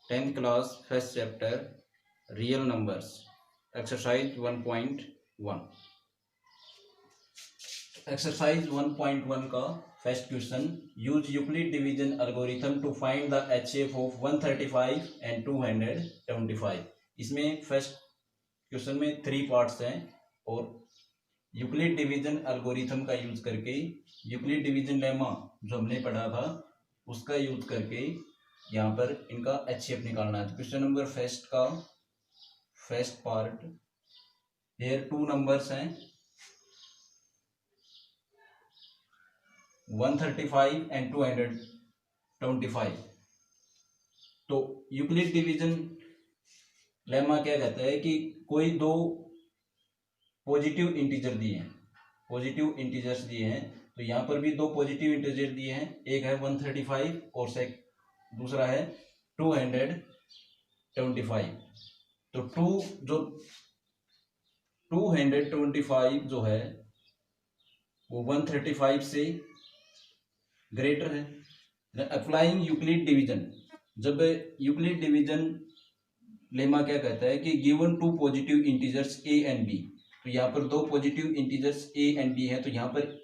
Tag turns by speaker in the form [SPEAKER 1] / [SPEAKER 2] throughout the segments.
[SPEAKER 1] 10th class first chapter real numbers exercise 1.1 exercise 1.1 का first question use Euclid division algorithm to find the HCF of 135 and 225। इसमें first question में 3 parts हैं और Euclid division algorithm का use करके Euclid division lemma जो हमने पढ़ा था उसका यूज करके यहाँ पर इनका एचसीएफ निकालना है। तो क्वेश्चन नंबर फर्स्ट का फर्स्ट पार्ट, हियर 2 नंबर्स हैं 135 एंड 225। तो यूक्लिड डिवीजन लेमा क्या कहता है कि कोई दो पॉजिटिव इंटीजर दिए हैं, पॉजिटिव इंटीजर्स दिए हैं। तो यहाँ पर भी दो पॉजिटिव इंटीजर दिए हैं, एक है 135 और दूसरा है 225। तो 225 जो है वो 135 से ग्रेटर है। अप्लाइंग यूक्लिड डिवीजन, जब यूक्लिड डिवीजन लेमा क्या कहता है कि given two positive integers A and B, तो यहाँ पर दो positive integers A and B है। तो यहाँ पर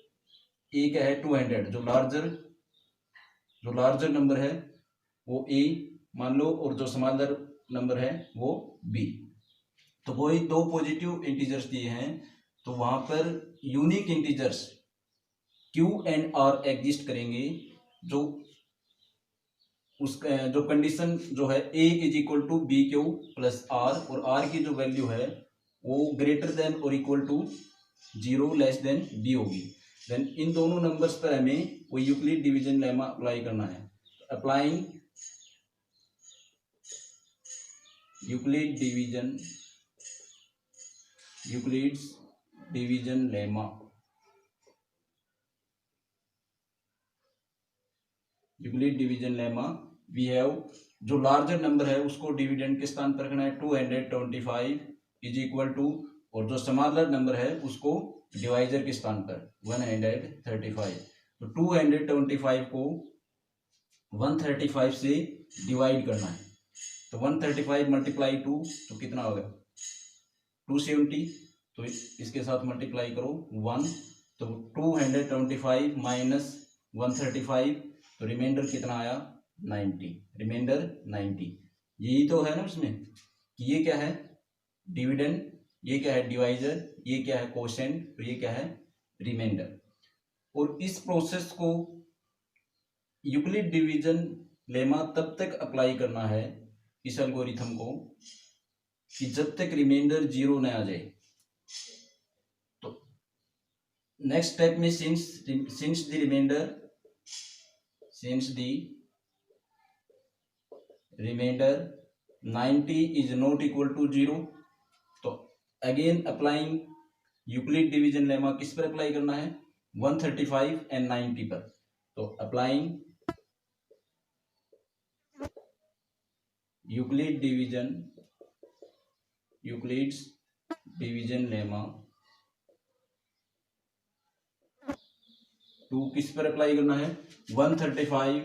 [SPEAKER 1] ए क्या है 200, जो लार्जर नंबर है वो ए मान लो और जो स्मॉलर नंबर है वो बी। तो वही दो पॉजिटिव इंटीजर्स दिए हैं, तो वहां पर unique integers Q and R exist करेंगे। जो उसका जो कंडीशन जो है A is equal to B Q plus R, और आर की जो वैल्यू है वो ग्रेटर देन और equal to 0 less than B होगी। देन इन दोनों नंबर्स पर हमें वो यूक्लिड डिवीजन लेमा अप्लाई करना है। Applying Euclid division lemma, Euclid division lemma we have, जो लार्जर नंबर है उसको डिविडेंड के स्थान पर रखना है 225 इज इक्वल टू, और जो स्मॉलर नंबर है उसको डिवाइजर के स्थान पर 135। तो 225 को 135 से डिवाइड करना है। तो 135 मल्टीप्लाई 2 तो कितना होगा 270, तो इसके साथ मल्टीप्लाई करो 1, तो 225 माइनस 135, तो रिमाइंडर कितना आया 90, रिमाइंडर 90। यही तो है ना उसमें कि ये क्या है डिविडेंड, ये क्या है डिवाइजर, ये क्या है कोशेंट, तो ये क्या है रिमाइंडर। और इस प्रोसेस को यूक्लिड डिवीजन लेमा तब तक अप्लाई करना है इस एल्गोरिथम को कि जब तक रिमाइंडर 0 न आ जाए। तो नेक्स्ट स्टेप में since the remainder 90 is not equal to 0, तो again applying Euclid division lemma किस पर अप्लाई करना है 135 एंड 90 पर। तो applying Euclid's division lemma to किस पर अप्लाई करना है 135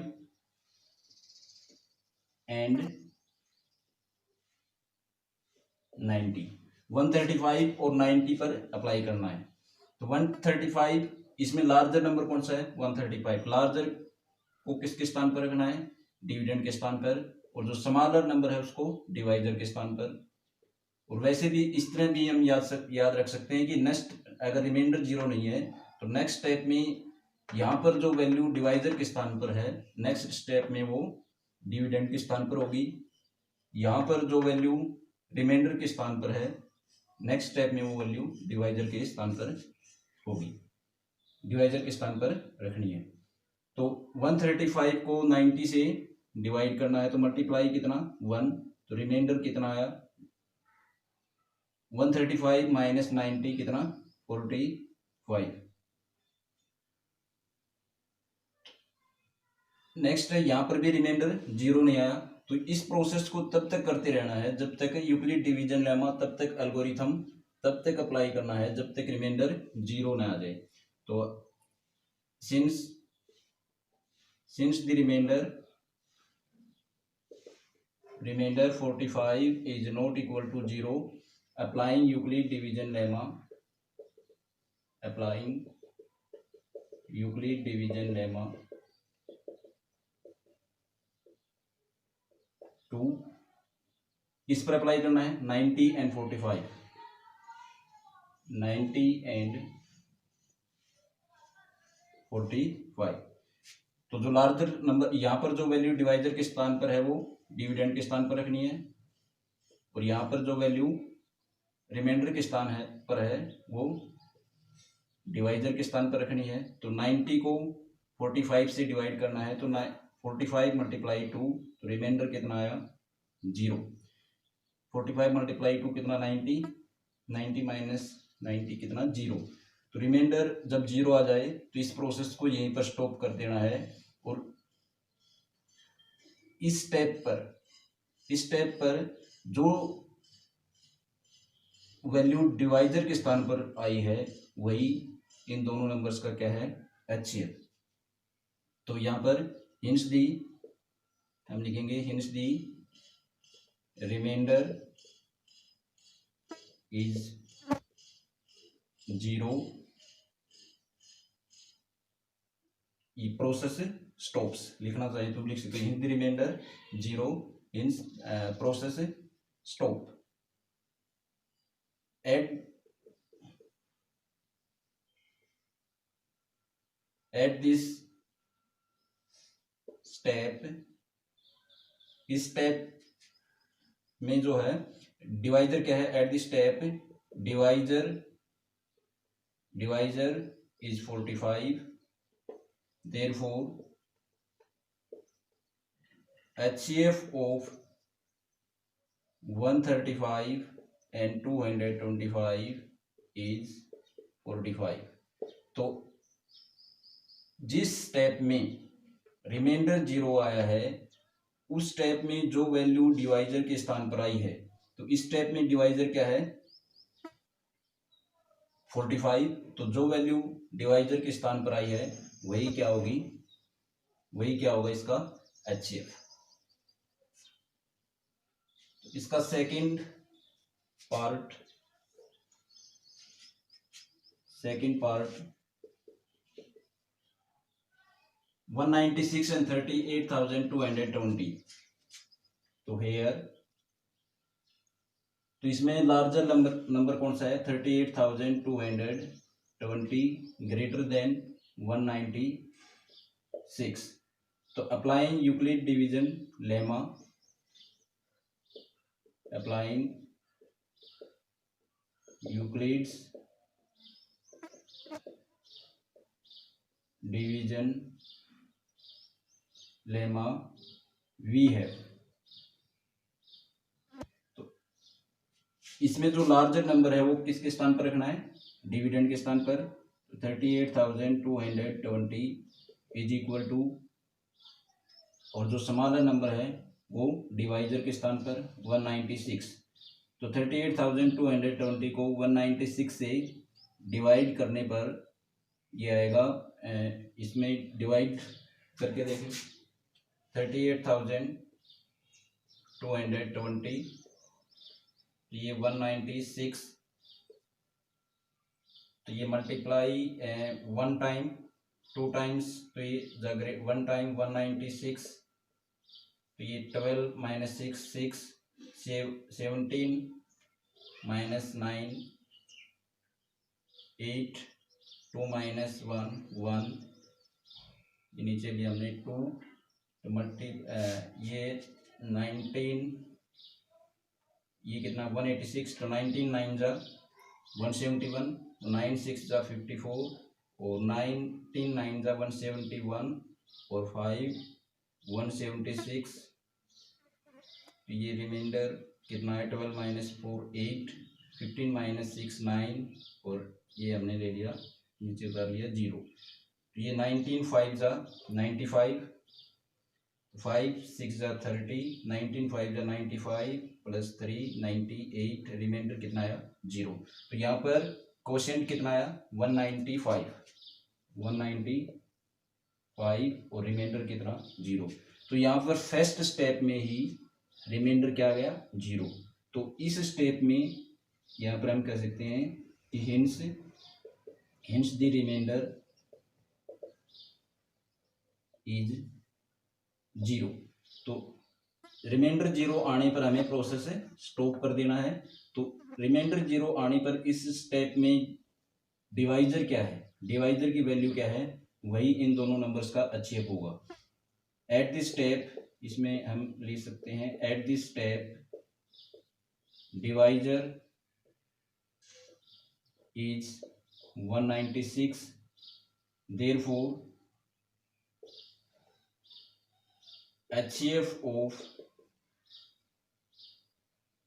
[SPEAKER 1] एंड 90, 135 और 90 पर अप्लाई करना है। तो 135 इसमें लार्जर नंबर कौन सा है 135, लार्जर को किसके स्थान पर रखना है डिविडेंड के स्थान पर, और जो स्मॉलर नंबर है उसको डिवाइजर के स्थान पर। और वैसे भी इस तरह भी हम याद रख सकते हैं कि नेक्स्ट अगर रिमाइंडर 0 नहीं है तो नेक्स्ट स्टेप में यहाँ पर जो वैल्यू डिवाइजर के स्थान पर है नेक्स्ट स्टेप में वो डिविडेंड के स्थान पर होगी। यहाँ पर जो वैल्यू रिमाइंडर के स्थान पर है नेक्स्ट स्टेप में वो वैल्यू डिवाइजर के स्थान पर होगी, डिवाइजर के स्थान पर रखनी है। तो 135 को 90 से डिवाइड करना है, तो मल्टीप्लाई कितना 1, तो रिमाइंडर कितना आया 135 माइनस 90 कितना 45। नेक्स्ट है यहाँ पर भी रिमाइंडर 0 नहीं आया, तो इस प्रोसेस को तब तक करते रहना है जब तक यूक्लिड डिवीजन लेमा, तब तक एल्गोरिथम तब तक अप्लाई करना है जब तक रिमाइंडर 0 ना आ जाए। तो since the remainder remainder 45 is not equal to 0. Applying Euclid division lemma. Applying Euclid division lemma to किस पर अप्लाई करना है? 90 and 45. 90 and 45. तो जो लार्जर नंबर यहाँ पर जो वैल्यू डिवाइजर के स्थान पर है वो डिविडेंड के स्थान पर रखनी है, और यहाँ पर जो वैल्यू रिमाइंडर के स्थान है पर है वो डिवाइजर के स्थान पर रखनी है। तो 90 को 45 से डिवाइड करना है, तो 45 मल्टीप्लाई 2, तो रिमाइंडर कितना आया? 0। 45 मल्टीप्लाई 2 कितना? 90। 90 माइनस 90 कितना? 0। तो रिमाइंडर जब 0 आ जाए तो इस प्रोसेस को यहीं पर स्टॉप कर देना है, और इस स्टेप पर जो वैल्यू डिवाइजर के स्थान पर आई है वही इन दोनों नंबर्स का क्या है? HCF। तो यहाँ पर हिंस दी हम लिखेंगे, हिंस दी रिमाइंडर इज 0, ये प्रोसेस स्टॉप्स। लिखना चाहिए तो लिख सकते हैं hence the remainder 0, hence process stop. At this step, इस स्टेप में जो है डिवाइजर क्या है? At this step divisor is 45, therefore HCF of 135 and 225 is 45। तो जिस स्टेप में रिमाइंडर 0 आया है उस स्टेप में जो वैल्यू डिवाइजर के स्थान पर आई है, तो इस स्टेप में डिवाइजर क्या है? 45। तो जो वैल्यू डिवाइजर के स्थान पर आई है वही क्या होगी? वही क्या होगा इसका? HCF। तो इसका सेकंड पार्ट 196 and 38,220। तो हेयर, तो इसमें लार्जर नंबर कौन सा है? 38,220 ग्रेटर देन 196। तो applying Euclid division lemma, applying Euclid's division lemma we have. तो इसमें जो लार्जर नंबर है वो किसके स्थान पर रखना है? डिविडेंड के स्थान पर। 38,220 इज इक्वल टू, और जो स्मॉलर नंबर है वो डिवाइजर के स्थान पर 196। तो 38,220 को 196 से डिवाइड करने पर ये आएगा, इसमें डिवाइड करके देखें 38,220, ये 196, तो ये मल्टीप्लाई 1 टाइम 2 टाइम्स, तो ये 1 टाइम 196, तो ये 12 माइनस 6 6, 17 माइनस 9 8, 2 माइनस 1 1, ये नीचे भी हमने 2, तो ये 19, ये कितना 186, तो 19 9 जा 171, 9 6 जा 54, और 19 9 जा 171, और 5 176, तो ये रिमाइंडर कितना है 12 माइनस 4 8, 15 माइनस 6 9, और ये हमने ले लिया नीचे उतार लिया 0। तो ये 19 5 जा 95, 5 6 जा 30, 19 5 जा 95 प्लस 3 98, रिमाइंडर कितना आया 0। तो यहाँ पर क्वोशिएंट कितना आया 195 और रिमाइंडर कितना 0। तो यहाँ पर फर्स्ट स्टेप में ही रिमाइंडर क्या आ गया 0। तो इस स्टेप में यहाँ पर हम कह सकते हैं कि hence the remainder is 0। तो रिमाइंडर 0 आने पर हमें प्रोसेस स्टॉप कर देना है। तो रिमाइंडर 0 आने पर इस स्टेप में डिवाइजर क्या है, डिवाइजर की वैल्यू क्या है, वही इन दोनों नंबर्स का अचीव होगा। एट दिस स्टेप, इसमें हम लिख सकते हैं eight this step divisor is 196, therefore HCF of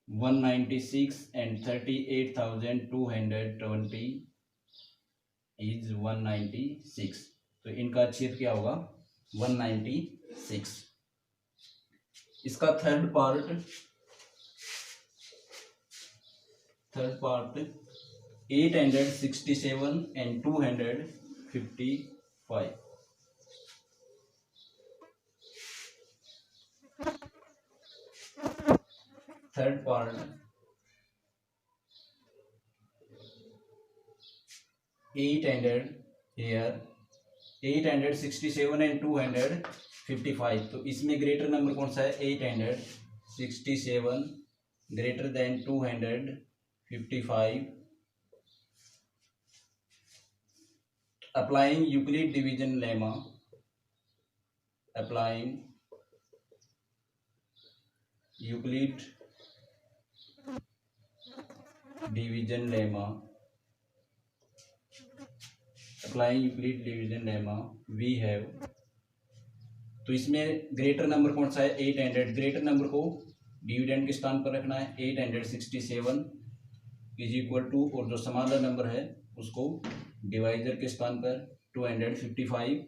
[SPEAKER 1] 196 and 38,220 is 196। तो इनका HCF क्या होगा 196। इसका third part 867 and 255। Third part 867 and 255। तो इसमें ग्रेटर नंबर कौन सा है 867 greater than 255। Applying Euclid division lemma, applying Euclid division lemma, applying Euclid division lemma we have. तो इसमें ग्रेटर नंबर कौन सा है 800, ग्रेटर नंबर को डिविडेंड के स्थान पर रखना है 867 इज इक्वल टू, और जो समानर नंबर है उसको डिवाइजर के स्थान पर 255।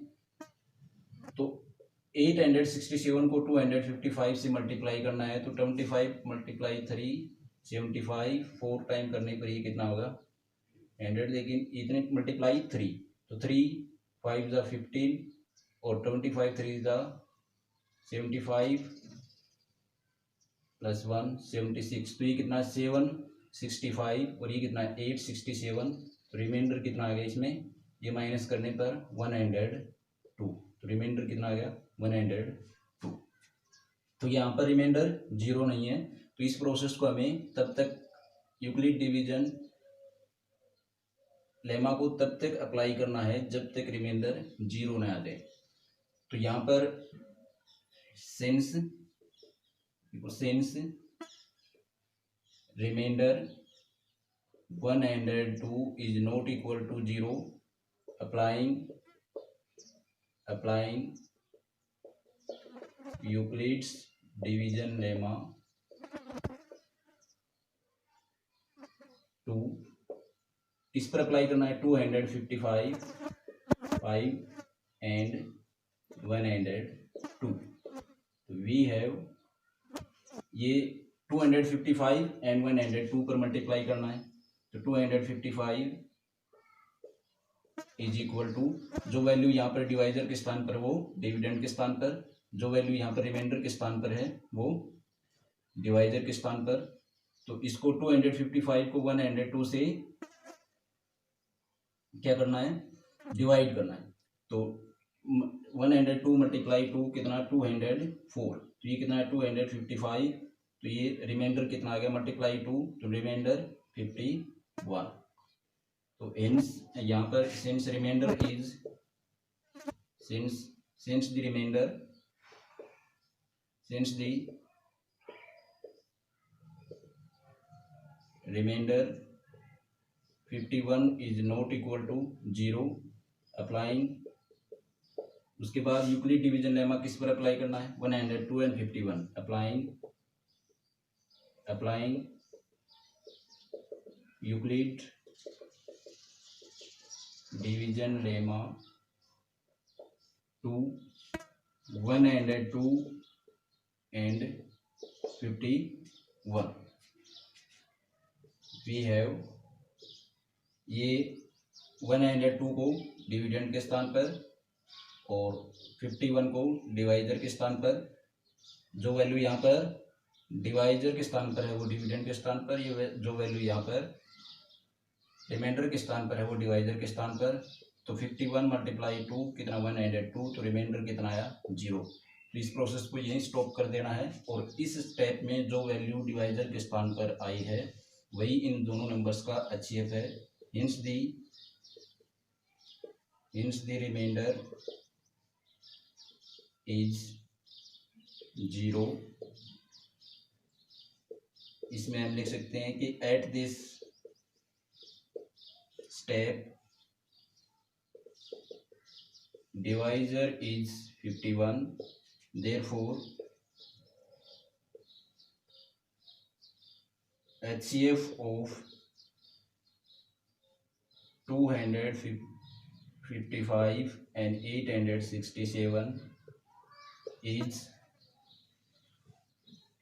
[SPEAKER 1] तो 867 को 255 से मल्टीप्लाई करना है, तो 25 × 3 75, 4 टाइम करने पर ये कितना होगा 100, लेकिन इतने मल्टीप्लाई 3, तो 3 5 × 15 और 25 3 × 75 + 1 76। तो ये कितना 765 और ये कितना 867। तो रिमाइंडर कितना आ गया इसमें, ये माइनस करने पर 102। तो रिमाइंडर कितना आ गया 102। तो यहाँ पर रिमाइंडर 0 नहीं है। तो इस प्रोसेस को हमें तब तक यूक्लिड डिवीजन लेमा को तब तक अप्लाई करना है जब तक रिमाइंडर 0 न आ जाए। तो यहाँ पर since reminder 102 is not equal to 0, applying Euclid's division lemma to, किस पर अप्लाई करना है 255 5 and 102। तो वी हैव ये 255 and 102 पर मल्टीप्लाई करना है। तो 255 इज इक्वल टू, जो वैल्यू यहाँ पर डिवाइजर के स्थान पर वो डिविडेंड के स्थान पर, जो वैल्यू यहाँ पर रिमाइंडर के स्थान पर है वो डिवाइजर के स्थान पर। तो इसको 255 को 102 से क्या करना है डिवाइड करना है। तो 102 × 2 कितना 204। तो ये कितना है 255। तो ये रिमाइंडर कितना आ गया मल्टीप्लाई 2, तो रिमाइंडर 51। तो हेंस यहाँ पर since remainder is since the remainder 51 is not equal to 0, applying. उसके बाद यूक्लिड डिवीजन लेमा किस पर अप्लाई करना है 102 and 51, applying Euclid division lemma to 102 and 51। We have ये 102 को डिविडेंड के स्थान पर और 51 को डिवाइजर के स्थान पर, जो वैल्यू यहाँ पर डिवाइजर के स्थान पर है वो डिविडेंड के स्थान पर, ये जो वैल्यू यहाँ पर रिमाइंडर के स्थान पर है वो डिवाइजर के स्थान पर। तो 51 मल्टीप्लाई 2 कितना 102, तो रिमाइंडर कितना आया 0। तो इस प्रोसेस को यहीं स्टॉप कर देना है और इस स्टेप में जो वैल्यू डिवाइजर के स्थान पर आई है वही इन दोनों नंबर्स का HCF है। Hence the remainder is 0। इसमें हम लिख सकते हैं कि at this step divisor is 51, therefore HCF of 255 and 867 is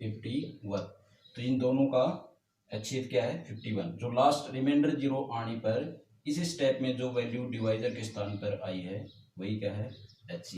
[SPEAKER 1] 51। तो इन दोनों का HCF क्या है 51। जो लास्ट रिमाइंडर 0 आने पर इस स्टेप में जो वैल्यू डिवाइजर के स्थान पर आई है वही क्या है HCF।